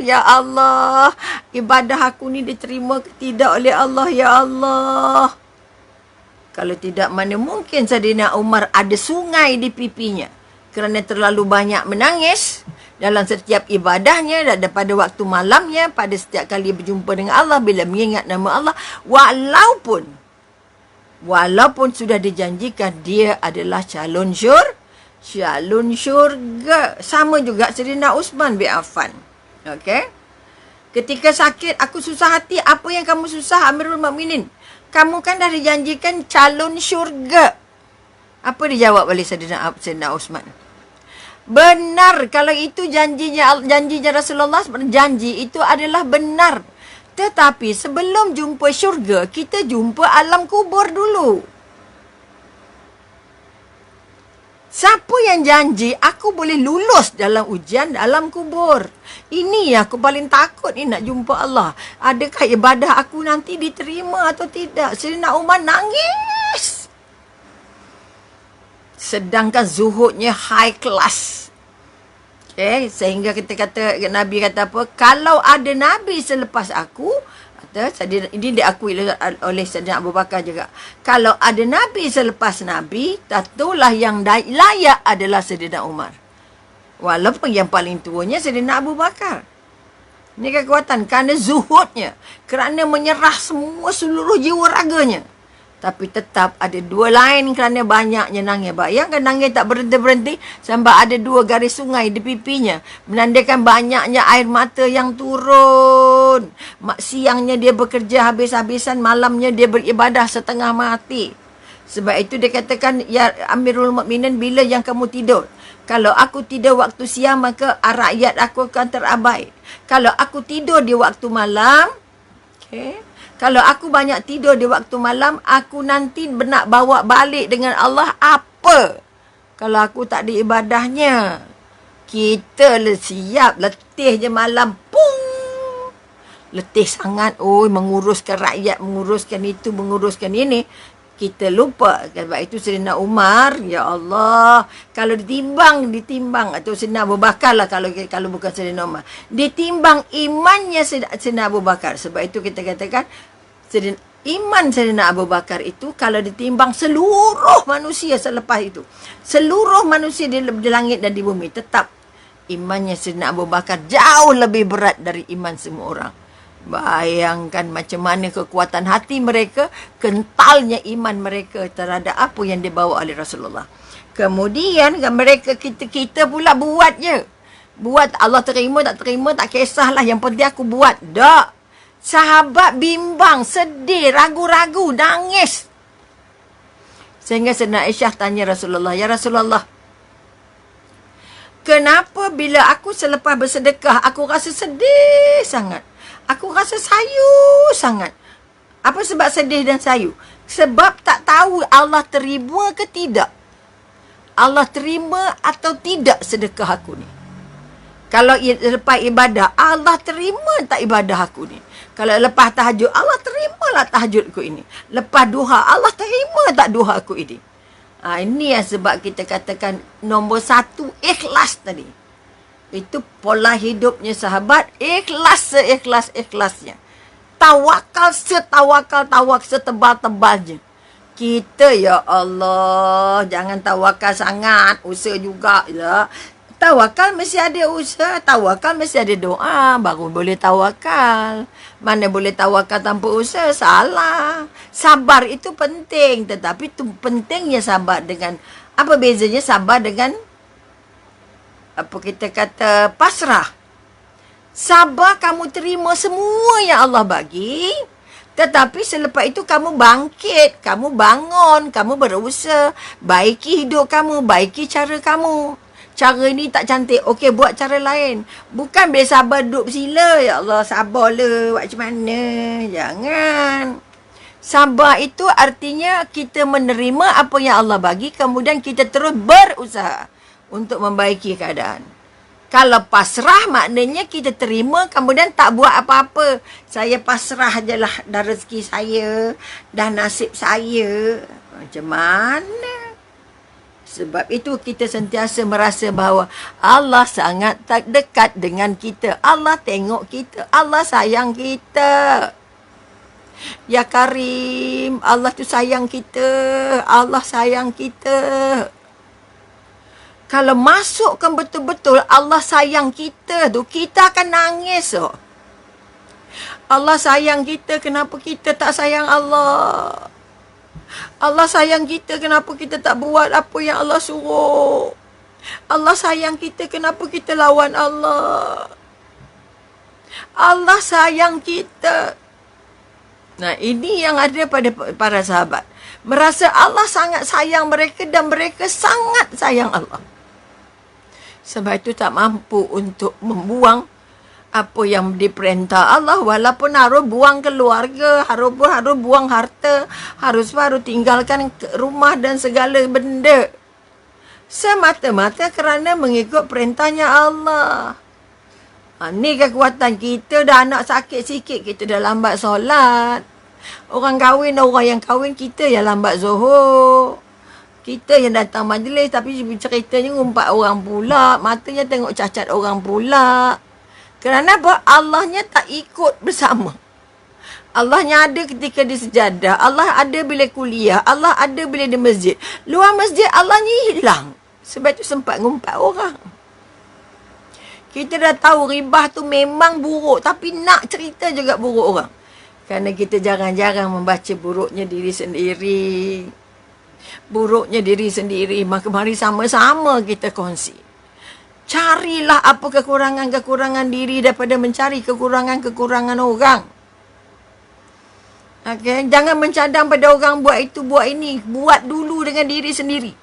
Ya Allah, ibadah aku ni diterima ke tidak oleh Allah, Ya Allah. Kalau tidak, mana mungkin Saidina Umar ada sungai di pipinya kerana terlalu banyak menangis dalam setiap ibadahnya dan pada waktu malamnya, pada setiap kali berjumpa dengan Allah, bila mengingat nama Allah, walaupun sudah dijanjikan dia adalah calon syurga. Sama juga Saidina Uthman bin Affan. Okey. Ketika sakit, aku susah hati. Apa yang kamu susah, Amirul Mukminin? Kamu kan dah dijanjikan calon syurga. Apa dijawab oleh Saidina Uthman? Benar, kalau itu janjinya Rasulullah, janji itu adalah benar. Tetapi sebelum jumpa syurga, kita jumpa alam kubur dulu. Siapa yang janji aku boleh lulus dalam ujian alam kubur? Ini yang aku paling takut ni, nak jumpa Allah. Adakah ibadah aku nanti diterima atau tidak? Saidina Umar nangis. Sedangkan zuhudnya high class. Okay, sehingga kita kata, Nabi kata apa? Kalau ada Nabi selepas aku, ini diakui oleh Saidina Abu Bakar juga. Kalau ada Nabi selepas Nabi, tentulah yang layak adalah Saidina Umar. Walaupun yang paling tuanya Saidina Abu Bakar. Ini kekuatan kerana zuhudnya. Kerana menyerah semua seluruh jiwa raganya. Tapi tetap ada dua lain kerana banyaknya nangis. Bayangkan nangis tak berhenti-berhenti sampai ada 2 garis sungai di pipinya. Menandakan banyaknya air mata yang turun. Siangnya dia bekerja habis-habisan, malamnya dia beribadah setengah mati. Sebab itu dia katakan, ya Amirul Mukminin, bila yang kamu tidur? Kalau aku tidur waktu siang, maka rakyat aku akan terabai. Kalau aku tidur di waktu malam, kalau aku banyak tidur di waktu malam, aku nanti nak bawa balik dengan Allah apa? Kalau aku tak ada ibadahnya. Kita siap, letih je malam. Pung! Letih sangat. Menguruskan rakyat, menguruskan itu, menguruskan ini. Kita lupa. Sebab itu Saidina Umar, ya Allah, kalau ditimbang atau Saidina Abu Bakar lah, kalau bukan Saidina Umar, ditimbang imannya Saidina Abu Bakar. Sebab itu kita katakan iman Saidina Abu Bakar itu kalau ditimbang seluruh manusia selepas itu, seluruh manusia di langit dan di bumi, tetap imannya Saidina Abu Bakar jauh lebih berat dari iman semua orang. Bayangkan macam mana kekuatan hati mereka, kentalnya iman mereka terhadap apa yang dibawa oleh Rasulullah. Kemudian mereka, kita pula buat je. Buat, Allah terima tak terima tak kisahlah, yang penting aku buat. Tak. Sahabat bimbang, sedih, ragu-ragu, nangis. Sehingga Sayyidina Aisyah tanya Rasulullah, ya Rasulullah, kenapa bila aku selepas bersedekah, aku rasa sedih sangat? Aku rasa sayu sangat. Apa sebab sedih dan sayu? Sebab tak tahu Allah terima ke tidak. Allah terima atau tidak sedekah aku ni. Kalau lepas ibadah, Allah terima tak ibadah aku ni. Kalau lepas tahajud, Allah terimalah tahajudku ini. Lepas duha, Allah terima tak duha aku ini. Ini yang sebab kita katakan nombor 1, ikhlas tadi. Itu pola hidupnya sahabat, ikhlas seikhlas-ikhlasnya. Tawakal setebal-tebalnya. Kita, ya Allah, jangan tawakal sangat, usaha juga lah. Tawakal mesti ada usaha, tawakal mesti ada doa, baru boleh tawakal. Mana boleh tawakal tanpa usaha, salah. Sabar itu penting, tetapi itu pentingnya sabar dengan, apa bezanya sabar dengan, apa kita kata, pasrah. Sabar, kamu terima semua yang Allah bagi. Tetapi selepas itu kamu bangkit, kamu bangun, kamu berusaha. Baiki hidup kamu, baiki cara kamu. Cara ni tak cantik, okey buat cara lain. Bukan bila sabar duduk bersila, ya Allah sabarlah, buat macam mana. Jangan. Sabar itu artinya kita menerima apa yang Allah bagi, kemudian kita terus berusaha untuk membaiki keadaan. Kalau pasrah maknanya kita terima kemudian tak buat apa-apa. Saya pasrah je lah, dah rezeki saya, dah nasib saya. Macam mana? Sebab itu kita sentiasa merasa bahawa Allah sangat tak dekat dengan kita. Allah tengok kita. Allah sayang kita. Ya Karim, Allah tu sayang kita. Allah sayang kita. Kalau masukkan betul-betul Allah sayang kita tu, kita akan nangis. Allah sayang kita, kenapa kita tak sayang Allah? Allah sayang kita, kenapa kita tak buat apa yang Allah suruh? Allah sayang kita, kenapa kita lawan Allah? Allah sayang kita. Nah, ini yang ada pada para sahabat. Merasa Allah sangat sayang mereka dan mereka sangat sayang Allah. Sebab itu tak mampu untuk membuang apa yang diperintah Allah, walaupun harus buang keluarga, harus buang harta, harus tinggalkan rumah dan segala benda. Semata-mata kerana mengikut perintahnya Allah. Ni kekuatan kita. Dah anak sakit sikit, kita dah lambat solat. Orang yang kahwin kita yang lambat zuhur. Kita yang datang majlis tapi ceritanya ngumpat orang pula. Matanya tengok cacat orang pula. Kerana apa? Allahnya tak ikut bersama. Allahnya ada ketika di sejadah. Allah ada bila kuliah. Allah ada bila di masjid. Luar masjid Allahnya hilang. Sebab itu sempat ngumpat orang. Kita dah tahu ribah tu memang buruk. Tapi nak cerita juga buruk orang. Kerana kita jarang-jarang membaca buruknya diri sendiri. Buruknya diri sendiri. Maka mari sama-sama kita kongsi. Carilah apa kekurangan-kekurangan diri daripada mencari kekurangan-kekurangan orang. Okay? Jangan mencadang pada orang buat itu, buat ini. Buat dulu dengan diri sendiri.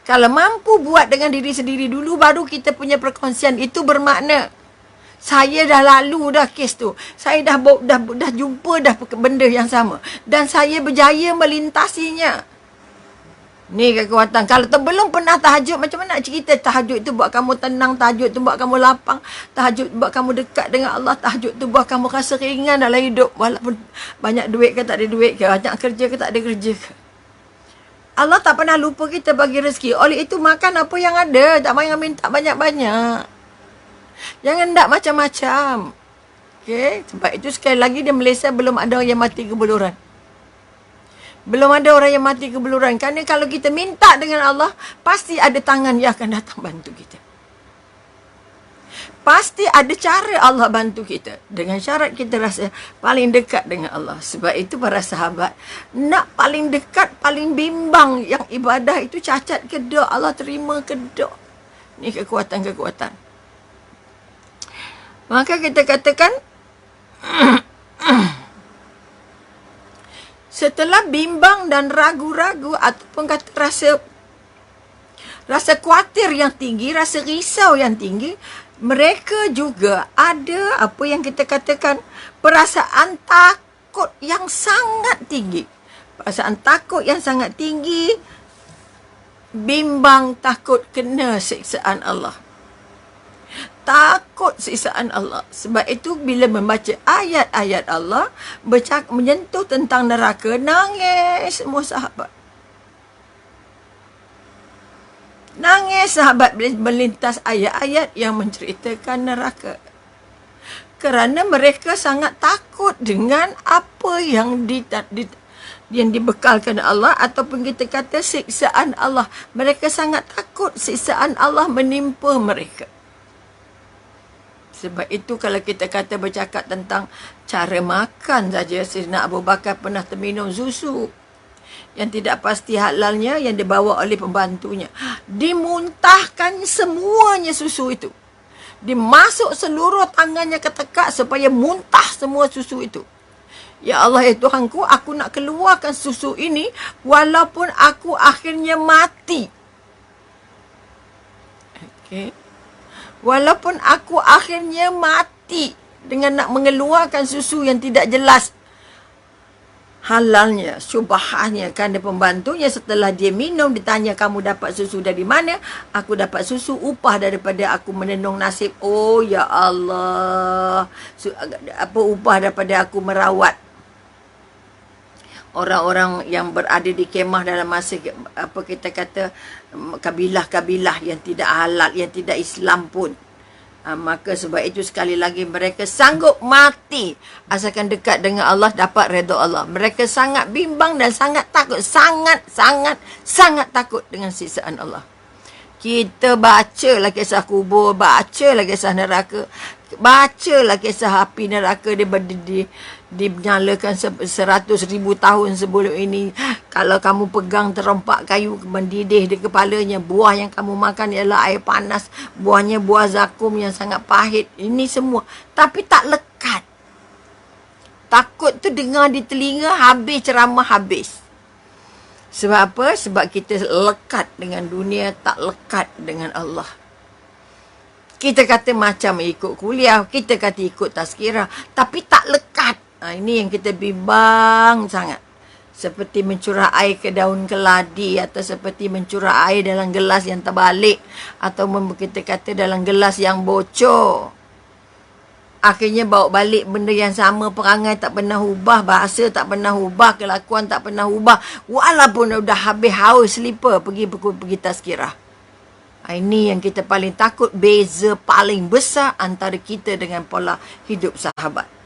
Kalau mampu buat dengan diri sendiri dulu, baru kita punya perkongsian itu bermakna. Saya dah lalu dah kes tu. Saya dah jumpa dah benda yang sama. Dan saya berjaya melintasinya. Ni kekuatan. Kalau belum pernah tahajud, macam mana nak cerita tahajud tu buat kamu tenang, tahajud tu buat kamu lapang, tahajud buat kamu dekat dengan Allah, tahajud tu buat kamu rasa ringan dalam hidup. Walaupun banyak duit ke tak ada duit ke, banyak kerja ke tak ada kerja ke. Allah tak pernah lupa kita bagi rezeki. Oleh itu makan apa yang ada. Tak payah minta banyak-banyak. Jangan nak macam-macam. Okay? Sebab itu sekali lagi di Malaysia belum ada orang yang mati kebeluran. Belum ada orang yang mati kebeluran. Kerana kalau kita minta dengan Allah, pasti ada tangan yang akan datang bantu kita. Pasti ada cara Allah bantu kita. Dengan syarat kita rasa paling dekat dengan Allah. Sebab itu para sahabat, nak paling dekat, paling bimbang yang ibadah itu cacat ke tak, Allah terima ke tak. Ni kekuatan-kekuatan. Maka kita katakan, setelah bimbang dan ragu-ragu ataupun kata rasa khawatir yang tinggi, rasa risau yang tinggi, mereka juga ada apa yang kita katakan perasaan takut yang sangat tinggi. Perasaan takut yang sangat tinggi, bimbang, takut kena siksaan Allah. Takut siksaan Allah. Sebab itu bila membaca ayat-ayat Allah menyentuh tentang neraka, nangis semua sahabat. Nangis sahabat melintas ayat-ayat yang menceritakan neraka. Kerana mereka sangat takut dengan apa yang dibekalkan Allah ataupun kita kata siksaan Allah. Mereka sangat takut siksaan Allah menimpa mereka. Sebab itu kalau kita kata bercakap tentang cara makan saja, Sayyidina Abu Bakar pernah terminum susu yang tidak pasti halalnya yang dibawa oleh pembantunya. Dimuntahkan semuanya susu itu. Dimasuk seluruh tangannya ke tekak supaya muntah semua susu itu. Ya Allah, ya Tuhanku, aku nak keluarkan susu ini walaupun aku akhirnya mati. Okey. Walaupun aku akhirnya mati dengan nak mengeluarkan susu yang tidak jelas halalnya, syubahnya. Kerana pembantunya setelah dia minum, ditanya, kamu dapat susu dari mana? Aku dapat susu upah daripada aku menenung nasib. Oh ya Allah, apa upah daripada aku merawat orang-orang yang berada di kemah dalam masa apa kita kata kabilah-kabilah yang tidak halal, yang tidak Islam pun. Maka sebab itu sekali lagi mereka sanggup mati asalkan dekat dengan Allah, dapat redha Allah. Mereka sangat bimbang dan sangat takut, sangat takut dengan siksaan Allah. Kita bacalah kisah kubur, bacalah kisah neraka, bacalah kisah api neraka dinyalakan 100,000 tahun sebelum ini. Kalau kamu pegang terempak kayu mendidih di kepalanya, buah yang kamu makan ialah air panas, buahnya buah zakum yang sangat pahit. Ini semua, tapi tak lekat. Takut tu dengar di telinga, habis ceramah habis. Sebab apa? Sebab kita lekat dengan dunia, tak lekat dengan Allah. Kita kata macam ikut kuliah, kita kata ikut tazkirah, tapi tak lekat. Ini yang kita bimbang sangat. Seperti mencurah air ke daun keladi, atau seperti mencurah air dalam gelas yang terbalik, atau kita kata dalam gelas yang bocor. Akhirnya bawa balik benda yang sama, perangai tak pernah ubah, bahasa tak pernah ubah, kelakuan tak pernah ubah. Walaupun dah habis haus selipar pergi tazkirah. Ini yang kita paling takut, beza paling besar antara kita dengan pola hidup sahabat.